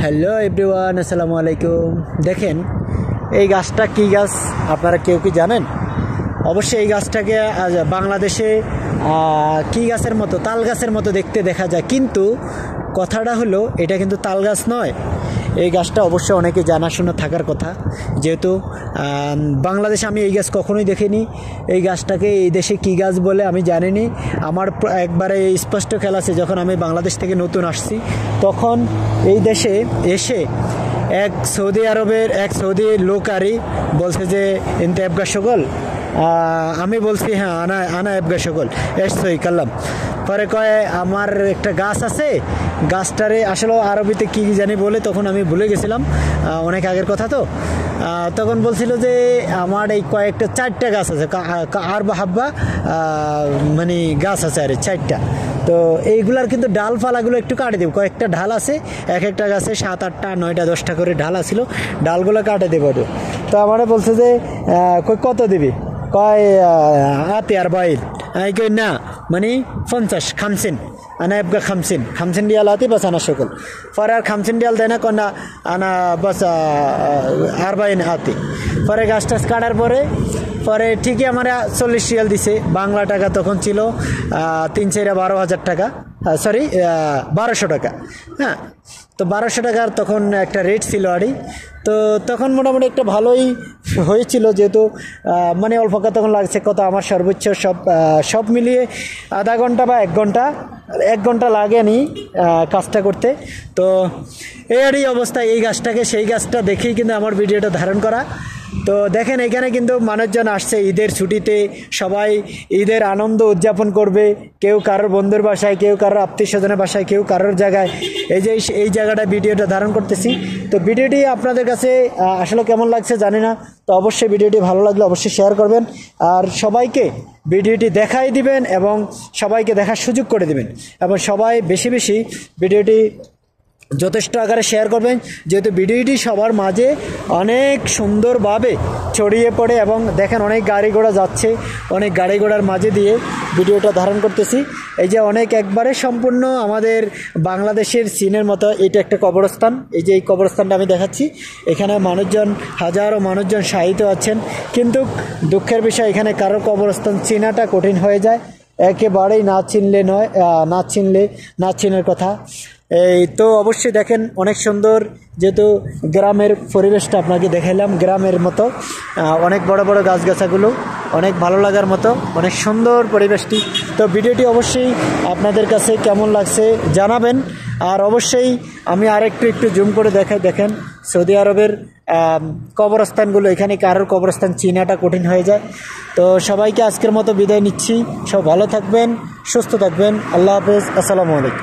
Hello everyone, আসসালামু আলাইকুম। দেখেন এই গাছটা কী গাছ আপনারা কেউ কি জানেন? অবশ্যই এই গাছটাকে বাংলাদেশে কী গাছের মতো, তাল গাছের মতো দেখতে দেখা যায়, কিন্তু কথাটা হলো এটা কিন্তু তাল গাছ নয়। এই গাছটা অবশ্যই অনেকে জানাশোনা থাকার কথা, যেহেতু বাংলাদেশে আমি এই গাছ কখনোই দেখিনি। এই গাছটাকে এই দেশে কী গাছ বলে আমি জানিনি। আমার একবারে স্পষ্ট খেয়াল আছে, যখন আমি বাংলাদেশ থেকে নতুন আসছি তখন এই দেশে এসে এক সৌদি আরবের এক সৌদি লোকারই বলছে যে ইনতে এবগা সকল, আমি বলছি হ্যাঁ আনা আনা এবগা সকল এসই কাল্লাম। পরে কয় আমার একটা গাছ আছে, গাছটারে আসলে আরবিতে কী জানি বলে, তখন আমি ভুলে গেছিলাম, অনেক আগের কথা তো। তখন বলছিল যে আমার এই কয়েকটা 4টা গাছ আছে, আর হাব্বা মানে গাছ আছে আর 4টা। তো এইগুলার কিন্তু ডালপালাগুলো একটু কাটে দেব, কয়েকটা ঢাল আছে, এক একটা গাছে 7, 8, 9, 10টা করে ঢাল আছিল, ডালগুলো কাটে দেবো। তো আমার বলছে যে কত দিবি? কয় আতে আর বাইল না মানে 50 খামসিন আনা এবগা খামসিন ডিয়াল আতে বাস আনা সকল। পরে আর খামসিন ডিয়াল দেয় না, কন্যা আনা বাস আর বাইন আতে। পরে গাছ টাছ কাটার পরে ঠিকই আমার 40 রিয়াল দিছে। বাংলা টাকা তখন ছিল 3-4-12,000 টাকা, সরি 1200 টাকা। হ্যাঁ, তো 1200 টাকার তখন একটা রেট ছিল আরই। তো তখন মোটামুটি একটা ভালোই হয়েছিল, যেহেতু মানে অল্প তখন লাগছে কত, আমার সর্বোচ্চ সব মিলিয়ে আধা ঘন্টা বা 1 ঘন্টা লাগেনি কাজটা করতে। তো এই অবস্থা। এই গাছটাকে সেই গাছটা দেখেই কিন্তু আমার ভিডিওটা ধারণ করা। তো দেখেন এখানে কিন্তু মানুষজন আসছে ঈদের ছুটিতে, সবাই ঈদের আনন্দ উদযাপন করবে, কেউ কারোর বন্ধুর বাসায়, কেউ কারোর আত্মীয় স্বজনের বাসায়, কেউ কারোর জায়গায়। এই জায়গাটা ভিডিওটা ধারণ করতেছি। তো ভিডিওটি আপনাদের কাছে আসলে কেমন লাগছে জানি না। তো অবশ্যই ভিডিওটি ভালো লাগলে অবশ্যই শেয়ার করবেন, আর সবাইকে ভিডিওটি দেখাই দিবেন এবং সবাইকে দেখার সুযোগ করে দিবেন, এবং সবাই বেশি বেশি ভিডিওটি যথেষ্ট আকারে শেয়ার করবেন, যেহেতু ভিডিওটি সবার মাঝে অনেক সুন্দরভাবে ছড়িয়ে পড়ে। এবং দেখেন অনেক গাড়ি ঘোড়া যাচ্ছে, অনেক গাড়ি ঘোড়ার মাঝে দিয়ে ভিডিওটা ধারণ করতেছি। এই যে অনেক একবারে সম্পূর্ণ আমাদের বাংলাদেশের সিনের মতো এটা একটা কবরস্থান। এই যে এই কবরস্থানটা আমি দেখাচ্ছি, এখানে মানুষজন, হাজারো মানুষজন শায়িত আছেন, কিন্তু দুঃখের বিষয় এখানে কারো কবরস্থান চেনাটা কঠিন হয়ে যায়, একেবারেই না চিনের কথা। এই তো অবশ্যই দেখেন অনেক সুন্দর, যেহেতু গ্রামের পরিবেশটা আপনাকে দেখাইলাম, গ্রামের মতো অনেক বড় বড় গাছগাছাগুলো, অনেক ভালো লাগার মতো, অনেক সুন্দর পরিবেশটি। তো ভিডিওটি অবশ্যই আপনাদের কাছে কেমন লাগছে জানাবেন। আর অবশ্যই আমি একটু জুম করে দেখাই। দেখেন সৌদি আরবের কবরস্থানগুলো, এখানে কারোর কবরস্থান চিনাটা কঠিন হয়ে যায়। তো সবাইকে আজকের মতো বিদায় নিচ্ছি। সব ভালো থাকবেন, সুস্থ থাকবেন। আল্লাহ হাফেজ, আসসালামু আলাইকুম।